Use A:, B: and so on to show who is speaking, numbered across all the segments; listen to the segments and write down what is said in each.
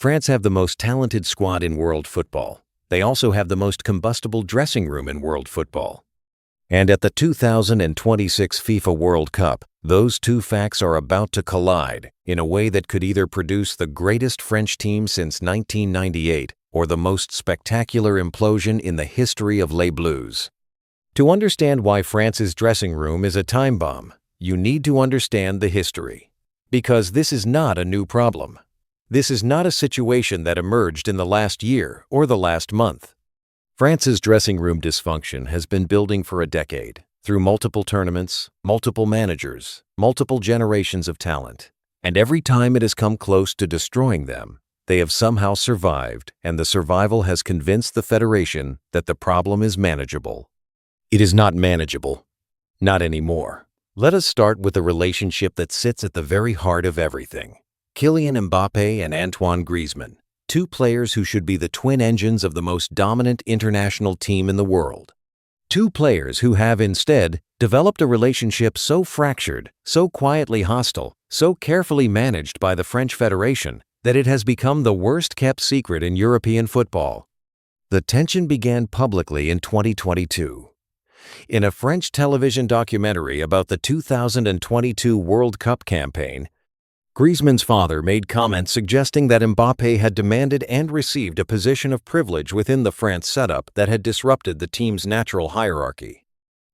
A: France have the most talented squad in world football. They also have the most combustible dressing room in world football. And at the 2026 FIFA World Cup, those two facts are about to collide in a way that could either produce the greatest French team since 1998 or the most spectacular implosion in the history of Les Bleus. To understand why France's dressing room is a time bomb, you need to understand the history. Because this is not a new problem. This is not a situation that emerged in the last year or the last month. France's dressing room dysfunction has been building for a decade, through multiple tournaments, multiple managers, multiple generations of talent. And every time it has come close to destroying them, they have somehow survived, and the survival has convinced the federation that the problem is manageable. It is not manageable. Not anymore. Let us start with a relationship that sits at the very heart of everything. Kylian Mbappé and Antoine Griezmann, two players who should be the twin engines of the most dominant international team in the world. Two players who have instead developed a relationship so fractured, so quietly hostile, so carefully managed by the French Federation that it has become the worst-kept secret in European football. The tension began publicly in 2022. In a French television documentary about the 2022 World Cup campaign, Griezmann's father made comments suggesting that Mbappé had demanded and received a position of privilege within the France setup that had disrupted the team's natural hierarchy.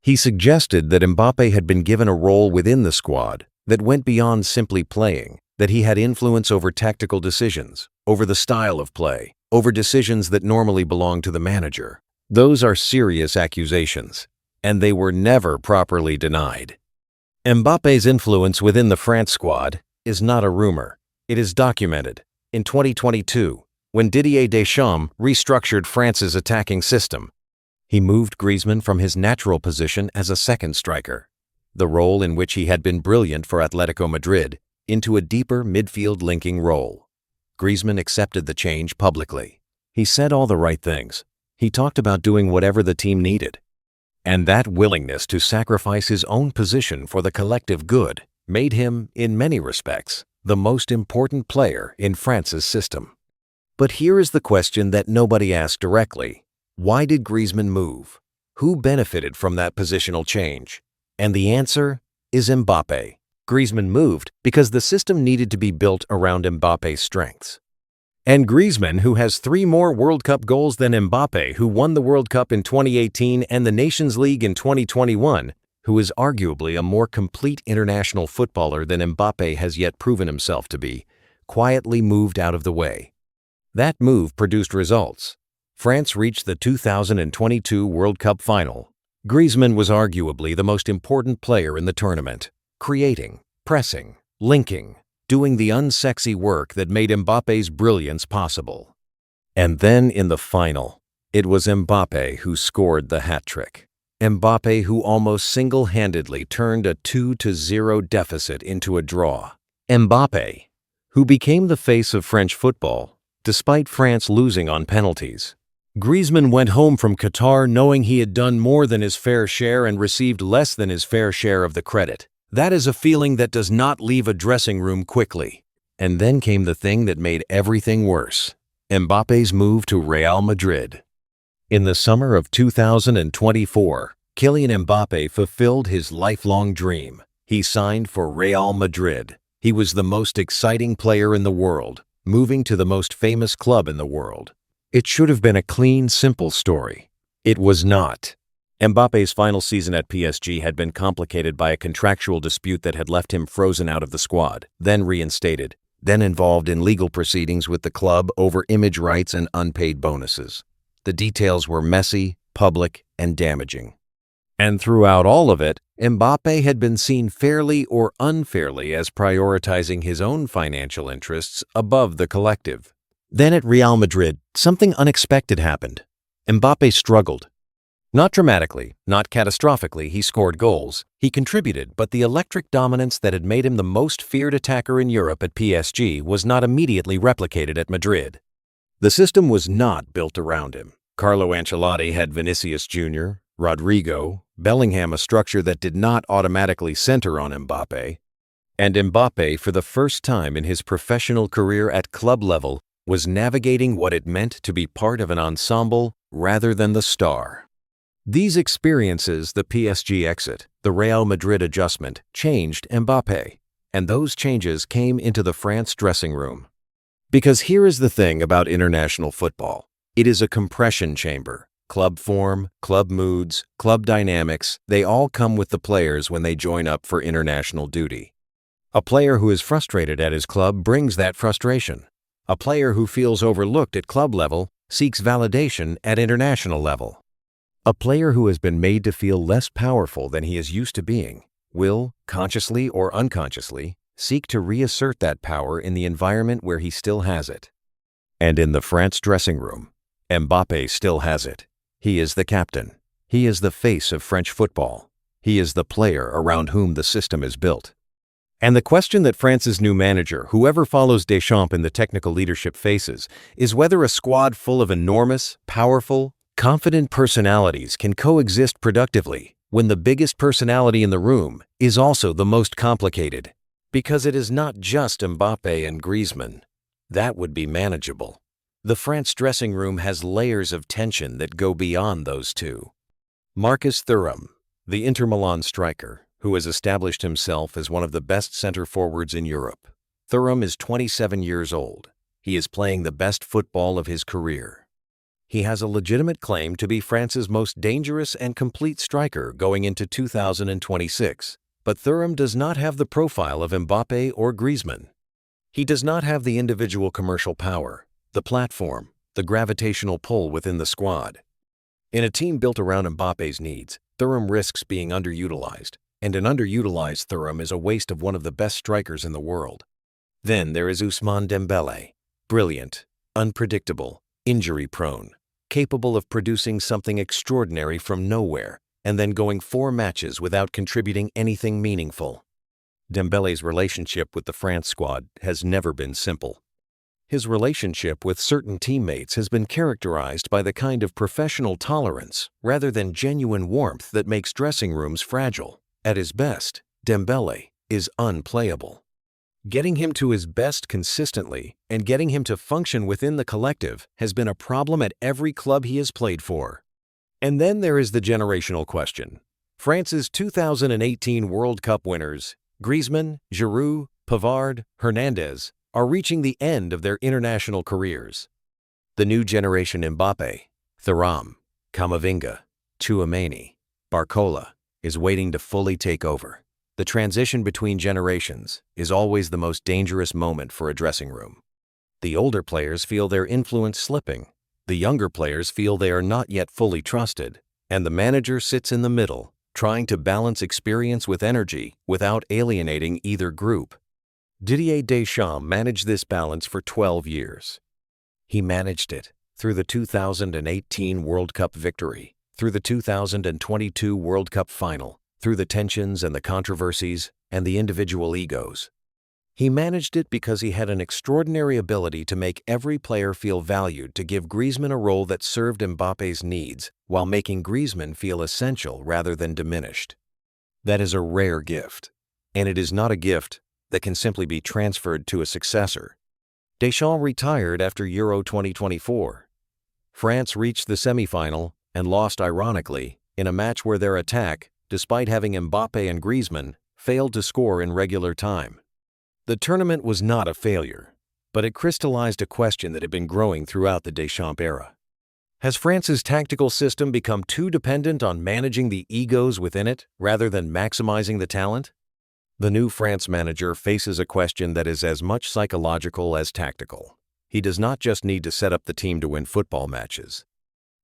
A: He suggested that Mbappé had been given a role within the squad that went beyond simply playing, that he had influence over tactical decisions, over the style of play, over decisions that normally belong to the manager. Those are serious accusations, and they were never properly denied. Mbappé's influence within the France squad is not a rumor. It is documented. In 2022, when Didier Deschamps restructured France's attacking system, he moved Griezmann from his natural position as a second striker, the role in which he had been brilliant for Atletico Madrid, into a deeper midfield linking role. Griezmann accepted the change publicly. He said all the right things. He talked about doing whatever the team needed. And that willingness to sacrifice his own position for the collective good made him, in many respects, the most important player in France's system. But here is the question that nobody asked directly. Why did Griezmann move? Who benefited from that positional change? And the answer is Mbappé. Griezmann moved because the system needed to be built around Mbappé's strengths. And Griezmann, who has 3 more World Cup goals than Mbappé, who won the World Cup in 2018 and the Nations League in 2021, who is arguably a more complete international footballer than Mbappé has yet proven himself to be, quietly moved out of the way. That move produced results. France reached the 2022 World Cup final. Griezmann was arguably the most important player in the tournament, creating, pressing, linking, doing the unsexy work that made Mbappé's brilliance possible. And then in the final, it was Mbappé who scored the hat-trick. Mbappé who almost single-handedly turned a 2-0 deficit into a draw. Mbappé, who became the face of French football, despite France losing on penalties. Griezmann went home from Qatar knowing he had done more than his fair share and received less than his fair share of the credit. That is a feeling that does not leave a dressing room quickly. And then came the thing that made everything worse: Mbappé's move to Real Madrid. In the summer of 2024, Kylian Mbappé fulfilled his lifelong dream. He signed for Real Madrid. He was the most exciting player in the world, moving to the most famous club in the world. It should have been a clean, simple story. It was not. Mbappé's final season at PSG had been complicated by a contractual dispute that had left him frozen out of the squad, then reinstated, then involved in legal proceedings with the club over image rights and unpaid bonuses. The details were messy, public, and damaging. And throughout all of it, Mbappé had been seen fairly or unfairly as prioritizing his own financial interests above the collective. Then at Real Madrid, something unexpected happened. Mbappé struggled. Not dramatically, not catastrophically, he scored goals. He contributed, but the electric dominance that had made him the most feared attacker in Europe at PSG was not immediately replicated at Madrid. The system was not built around him. Carlo Ancelotti had Vinicius Jr., Rodrigo, Bellingham, a structure that did not automatically center on Mbappé. And Mbappé, for the first time in his professional career at club level, was navigating what it meant to be part of an ensemble rather than the star. These experiences, the PSG exit, the Real Madrid adjustment, changed Mbappé, and those changes came into the France dressing room. Because here is the thing about international football. It is a compression chamber. Club form, club moods, club dynamics, they all come with the players when they join up for international duty. A player who is frustrated at his club brings that frustration. A player who feels overlooked at club level seeks validation at international level. A player who has been made to feel less powerful than he is used to being will, consciously or unconsciously, seek to reassert that power in the environment where he still has it. And in the France dressing room, Mbappé still has it. He is the captain. He is the face of French football. He is the player around whom the system is built. And the question that France's new manager, whoever follows Deschamps in the technical leadership, faces is whether a squad full of enormous, powerful, confident personalities can coexist productively when the biggest personality in the room is also the most complicated. Because it is not just Mbappé and Griezmann. That would be manageable. The France dressing room has layers of tension that go beyond those two. Marcus Thuram, the Inter Milan striker, who has established himself as one of the best center forwards in Europe. Thuram is 27 years old. He is playing the best football of his career. He has a legitimate claim to be France's most dangerous and complete striker going into 2026. But Thuram does not have the profile of Mbappé or Griezmann. He does not have the individual commercial power, the platform, the gravitational pull within the squad. In a team built around Mbappé's needs, Thuram risks being underutilized, and an underutilized Thuram is a waste of one of the best strikers in the world. Then there is Ousmane Dembélé, brilliant, unpredictable, injury-prone, capable of producing something extraordinary from nowhere, and then going 4 matches without contributing anything meaningful. Dembélé's relationship with the France squad has never been simple. His relationship with certain teammates has been characterized by the kind of professional tolerance rather than genuine warmth that makes dressing rooms fragile. At his best, Dembélé is unplayable. Getting him to his best consistently and getting him to function within the collective has been a problem at every club he has played for. And then there is the generational question. France's 2018 World Cup winners, Griezmann, Giroud, Pavard, Hernandez, are reaching the end of their international careers. The new generation Mbappé, Thuram, Camavinga, Tchouaméni, Barcola is waiting to fully take over. The transition between generations is always the most dangerous moment for a dressing room. The older players feel their influence slipping. The younger players feel they are not yet fully trusted, and the manager sits in the middle, trying to balance experience with energy without alienating either group. Didier Deschamps managed this balance for 12 years. He managed it through the 2018 World Cup victory, through the 2022 World Cup final, through the tensions and the controversies and the individual egos. He managed it because he had an extraordinary ability to make every player feel valued, to give Griezmann a role that served Mbappé's needs while making Griezmann feel essential rather than diminished. That is a rare gift, and it is not a gift that can simply be transferred to a successor. Deschamps retired after Euro 2024. France reached the semifinal and lost ironically in a match where their attack, despite having Mbappé and Griezmann, failed to score in regular time. The tournament was not a failure, but it crystallized a question that had been growing throughout the Deschamps era. Has France's tactical system become too dependent on managing the egos within it rather than maximizing the talent? The new France manager faces a question that is as much psychological as tactical. He does not just need to set up the team to win football matches.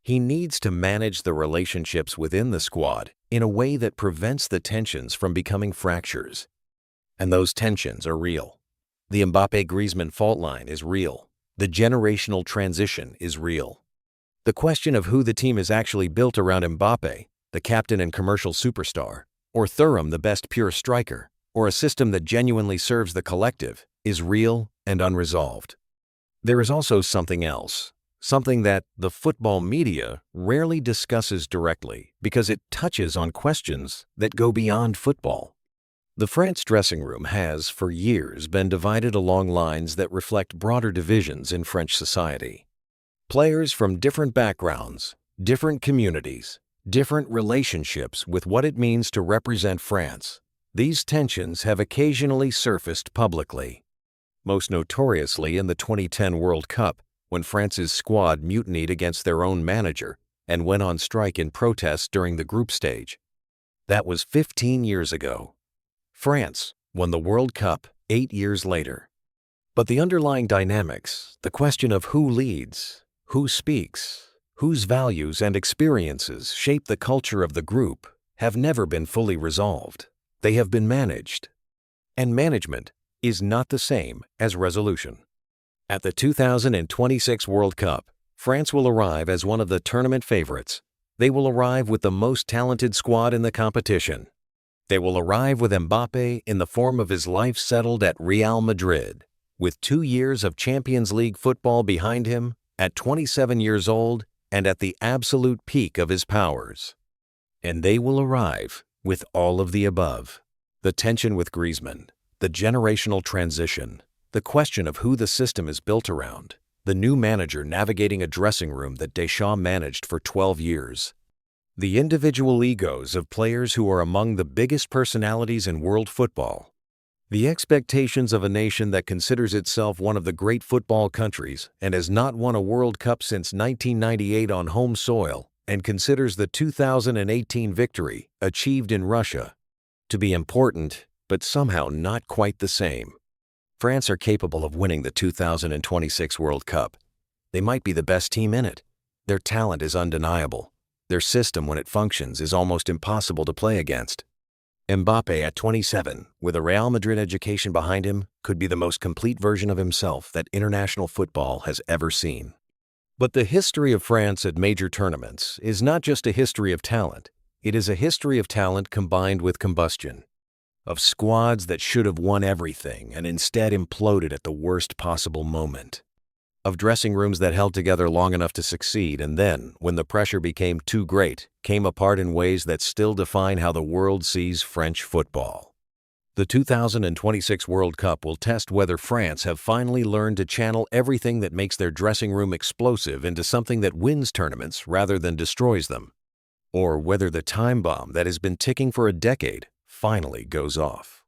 A: He needs to manage the relationships within the squad in a way that prevents the tensions from becoming fractures. And those tensions are real. The Mbappé-Griezmann fault line is real. The generational transition is real. The question of who the team is actually built around Mbappé, the captain and commercial superstar, or Thuram, the best pure striker, or a system that genuinely serves the collective, is real and unresolved. There is also something else, something that the football media rarely discusses directly because it touches on questions that go beyond football. The France dressing room has, for years, been divided along lines that reflect broader divisions in French society. Players from different backgrounds, different communities, different relationships with what it means to represent France. These tensions have occasionally surfaced publicly. Most notoriously in the 2010 World Cup, when France's squad mutinied against their own manager and went on strike in protest during the group stage. That was 15 years ago. France won the World Cup 8 years later. But the underlying dynamics, the question of who leads, who speaks, whose values and experiences shape the culture of the group, have never been fully resolved. They have been managed. And management is not the same as resolution. At the 2026 World Cup, France will arrive as one of the tournament favorites. They will arrive with the most talented squad in the competition. They will arrive with Mbappé in the form of his life settled at Real Madrid. With 2 years of Champions League football behind him, at 27 years old, and at the absolute peak of his powers. And they will arrive with all of the above. The tension with Griezmann, the generational transition, the question of who the system is built around, the new manager navigating a dressing room that Deschamps managed for 12 years. The individual egos of players who are among the biggest personalities in world football. The expectations of a nation that considers itself one of the great football countries and has not won a World Cup since 1998 on home soil and considers the 2018 victory, achieved in Russia, to be important, but somehow not quite the same. France are capable of winning the 2026 World Cup. They might be the best team in it. Their talent is undeniable. Their system, when it functions, is almost impossible to play against. Mbappé, at 27, with a Real Madrid education behind him, could be the most complete version of himself that international football has ever seen. But the history of France at major tournaments is not just a history of talent. It is a history of talent combined with combustion. Of squads that should have won everything and instead imploded at the worst possible moment. Of dressing rooms that held together long enough to succeed and then, when the pressure became too great, came apart in ways that still define how the world sees French football. The 2026 World Cup will test whether France have finally learned to channel everything that makes their dressing room explosive into something that wins tournaments rather than destroys them. Or whether the time bomb that has been ticking for a decade finally goes off.